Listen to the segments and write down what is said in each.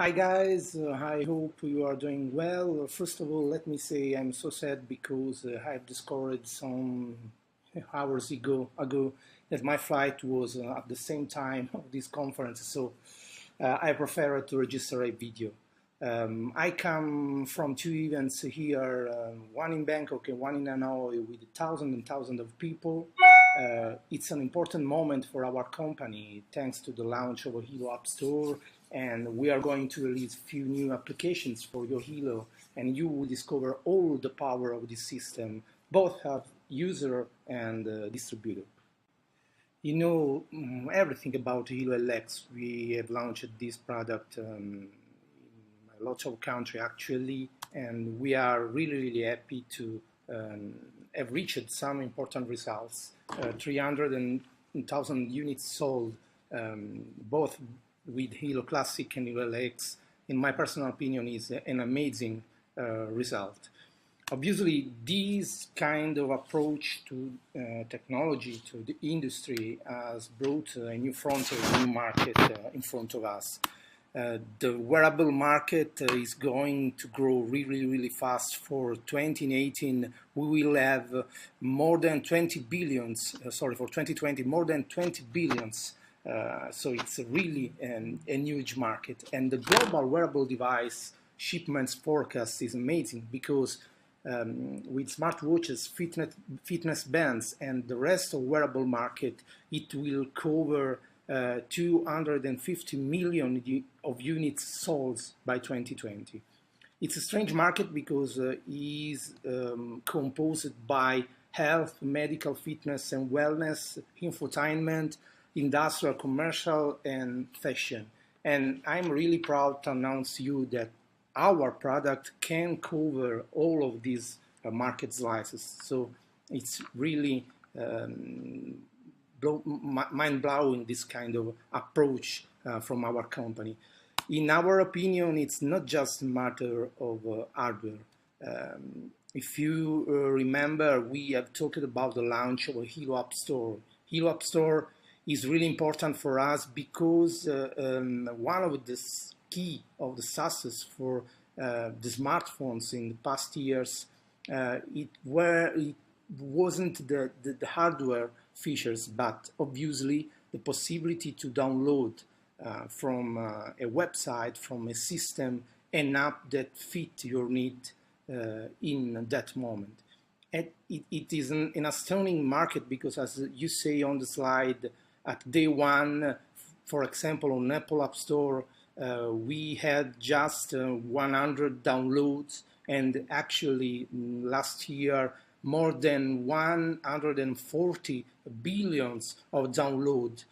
Hi guys, I hope you are doing well. First of all, let me say I'm so sad because I've discovered some hours ago that my flight was at the same time of this conference, so I prefer to register a video. I come from two events here, one in Bangkok and one in Hanoi with thousands and thousands of people. It's an important moment for our company thanks to the launch of a Hilo App Store, and we are going to release a few new applications for your Hilo, and you will discover all the power of this system, both as user and distributor. You know everything about Hilo LX. We have launched this product in lots of countries actually, and we are really happy to have reached some important results. 300,000 units sold, both with Hilo Classic and Hilo LX. In my personal opinion, is an amazing result. Obviously, this kind of approach to technology, to the industry, has brought a new frontier, a new market in front of us. The wearable market is going to grow really fast. For 2018, we will have more than 20 billions, for 2020, more than 20 billions. So it's really a huge market. And the global wearable device shipments forecast is amazing because with smartwatches, fitness bands, and the rest of wearable market, it will cover 250 million of units sold by 2020. It's a strange market because it is composed by health, medical, fitness and wellness, infotainment, industrial, commercial, and fashion. And I'm really proud to announce to you that our product can cover all of these market slices. So it's really mind-blowing, this kind of approach from our company. In our opinion, it's not just a matter of hardware. If you remember, we have talked about the launch of a Hilo App Store. Hilo App Store is really important for us because one of the key of the success for the smartphones in the past years, it wasn't the hardware features, but obviously the possibility to download from a website, from a system, an app that fit your need in that moment. And it is an astounding market because, as you say on the slide, at day one, for example, on Apple App Store, we had just 100 downloads, and actually last year more than 140 billions of downloads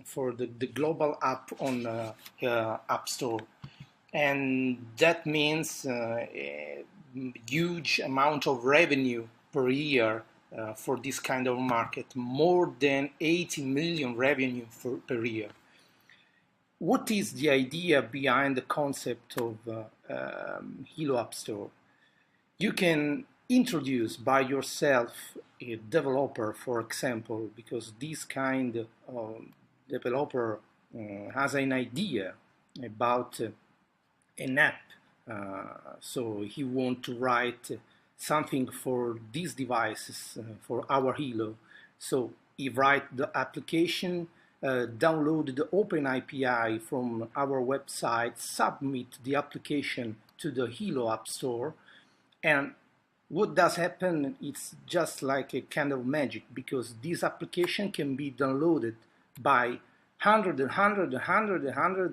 for the global app on App Store. And that means a huge amount of revenue per year for this kind of market, more than 80 million revenue per year. What is the idea behind the concept of Hilo App Store? You can introduce by yourself a developer, for example, because this kind of developer has an idea about an app. So he wants to write something for these devices, for our Hilo. So he write the application, download the Open API from our website, submit the application to the Hilo App Store, and what does happen? It's just like a kind of magic, because this application can be downloaded by hundreds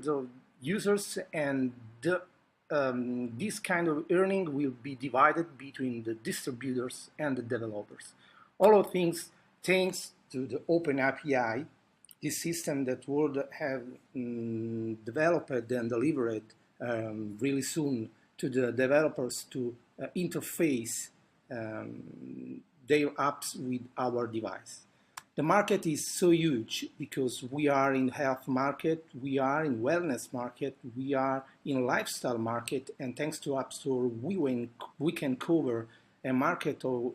of users, and this kind of earning will be divided between the distributors and the developers. All of things thanks to the Open API, this system that would have developed and delivered really soon to the developers to interface their apps with our device. The market is so huge because we are in health market, we are in wellness market, we are in lifestyle market, and thanks to App Store, we can cover a market of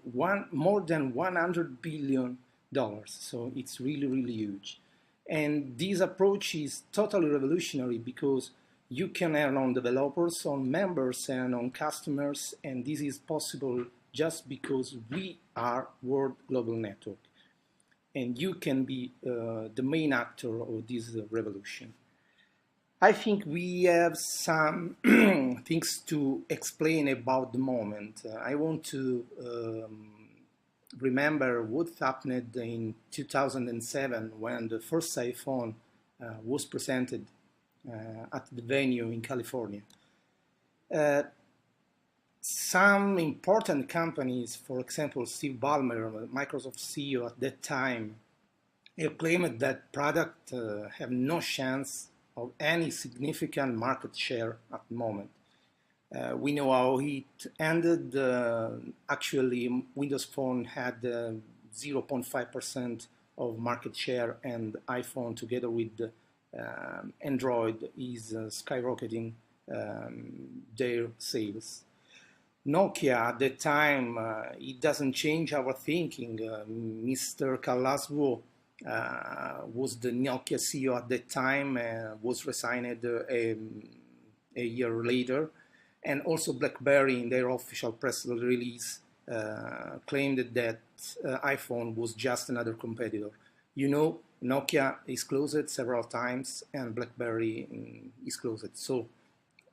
more than $100 billion. So it's really huge. And this approach is totally revolutionary because You can earn on developers, on members, and on customers, and this is possible just because we are World Global Network. And you can be the main actor of this revolution. I think we have some things to explain about the moment. I want to remember what happened in 2007 when the first iPhone was presented at the venue in California. Uh, some important companies, for example, Steve Ballmer, Microsoft CEO at that time, claimed that product have no chance of any significant market share at the moment. We know how it ended. Actually, Windows Phone had 0.5% of market share, and iPhone, together with Android, is skyrocketing their sales. Nokia at the time, it doesn't change our thinking. Mr. Kalaswo was the Nokia CEO at that time, was resigned a year later. And also BlackBerry, in their official press release, claimed that iPhone was just another competitor. You know, Nokia is closed several times and BlackBerry is closed. So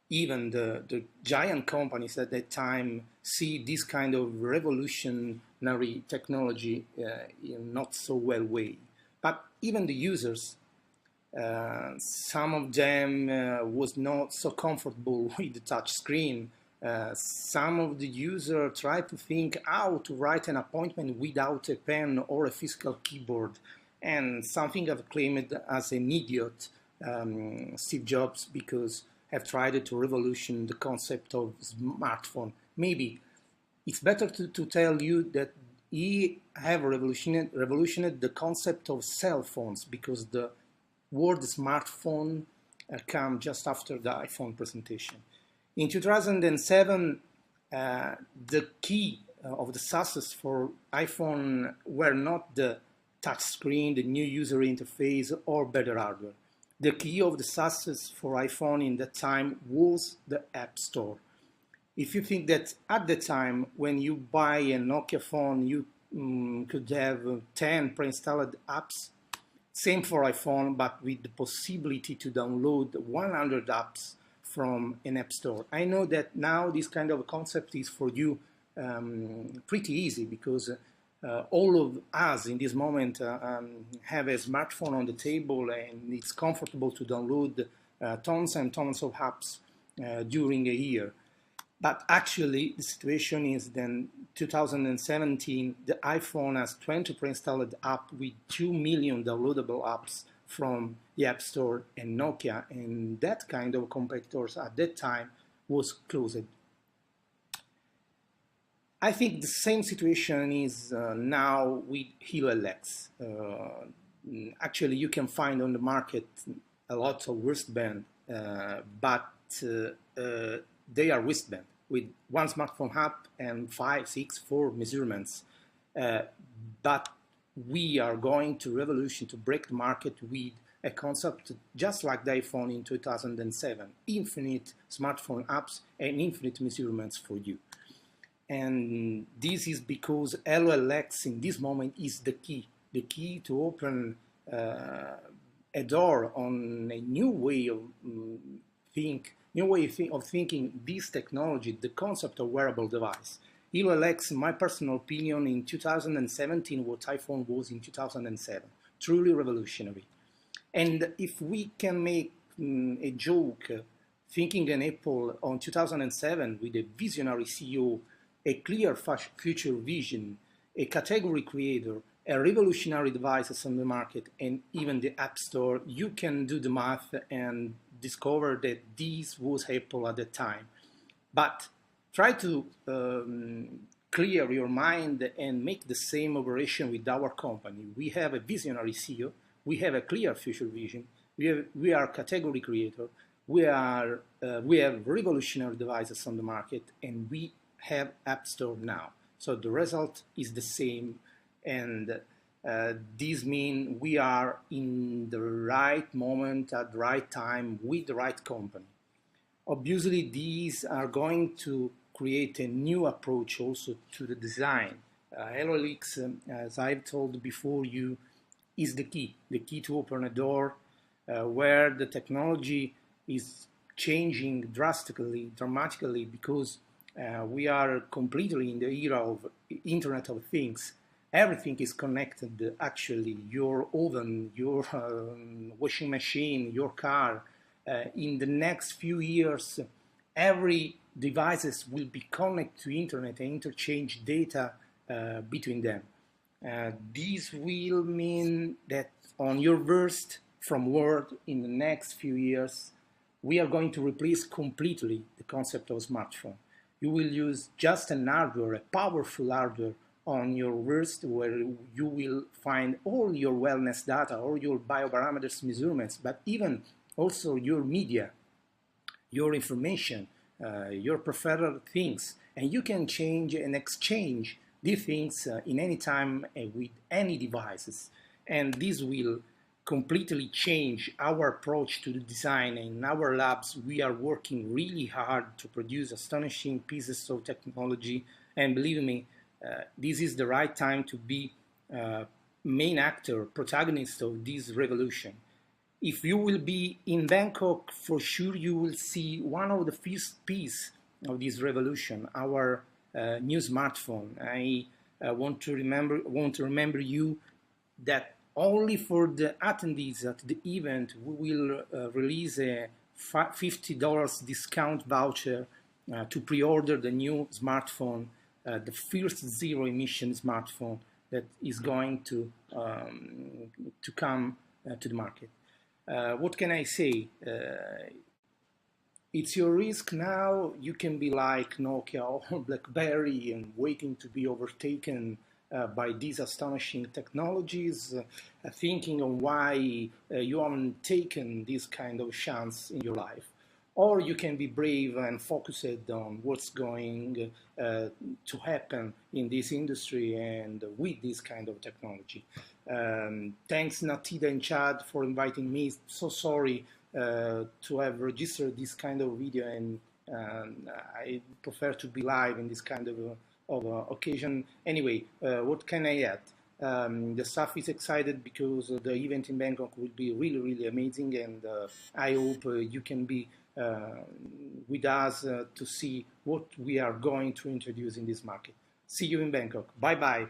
even the giant companies at that time see this kind of revolutionary technology in not so well way. But even the users, some of them was not so comfortable with the touch screen. Some of the users tried to think how to write an appointment without a pen or a physical keyboard. And something I've claimed as an idiot, Steve Jobs, because have tried to revolution the concept of smartphone. Maybe it's better to tell you that he have revolutioned the concept of cell phones, because the word smartphone came just after the iPhone presentation. In 2007, the key of the success for iPhone were not the touch screen, the new user interface, or better hardware. The key of the success for iPhone in that time was the App Store. If you think that at the time when you buy a Nokia phone, you could have 10 pre-installed apps, same for iPhone, but with the possibility to download 100 apps from an app store. I know that now this kind of concept is for you pretty easy, because all of us in this moment have a smartphone on the table, and it's comfortable to download tons and tons of apps during a year. But actually, the situation is then 2017, the iPhone has 20 pre-installed apps with 2 million downloadable apps from the App Store, and Nokia and that kind of competitors at that time was closed. I think the same situation is now with HeroLX. Actually, you can find on the market a lot of wristband, but they are wristband with one smartphone app and 5, 6, 4 measurements. But we are going to revolution to break the market with a concept just like the iPhone in 2007, infinite smartphone apps and infinite measurements for you. And this is because HeroLX in this moment is the key to open a door on a new way of thinking this technology, the concept of wearable device. HeroLX, in my personal opinion, in 2017, what iPhone was in 2007, truly revolutionary. And if we can make a joke, thinking an Apple on 2007 with a visionary CEO, a clear future vision, a category creator, a revolutionary devices on the market, and even the App Store, you can do the math and discover that this was Apple at the time. But try to clear your mind and make the same operation with our company. We have a visionary CEO, we have a clear future vision, we are category creator, we have revolutionary devices on the market, and we have App Store now. So the result is the same, and this means we are in the right moment at the right time with the right company. Obviously, these are going to create a new approach also to the design. HoloLeaks, as I've told before you, is the key to open a door where the technology is changing dramatically, because we are completely in the era of Internet of Things. Everything is connected, actually. Your oven, your washing machine, your car. In the next few years, every devices will be connected to internet and interchange data between them. This will mean that on your worst from world in the next few years, we are going to replace completely the concept of smartphone. You will use just an hardware, a powerful hardware on your wrist, where you will find all your wellness data, all your bioparameters measurements, but even also your media, your information, your preferred things, and you can change and exchange these things in any time with any devices. And this will completely change our approach to the design. In our labs, we are working really hard to produce astonishing pieces of technology. And believe me, this is the right time to be main actor, protagonist of this revolution. If you will be in Bangkok, for sure you will see one of the first piece of this revolution, our new smartphone. I want to remember you that only for the attendees at the event we will release a $50 discount voucher to pre-order the new smartphone, the first zero emission smartphone that is going to come to the market. What can I say? It's your risk now. You can be like Nokia or BlackBerry and waiting to be overtaken by these astonishing technologies, thinking on why you haven't taken this kind of chance in your life. Or you can be brave and focused on what's going to happen in this industry and with this kind of technology. Thanks Natida and Chad for inviting me. So sorry to have registered this kind of video, and I prefer to be live in this kind of occasion. Anyway, what can I add? The staff is excited because the event in Bangkok will be really, really amazing, and I hope you can be with us to see what we are going to introduce in this market. See you in Bangkok. Bye bye.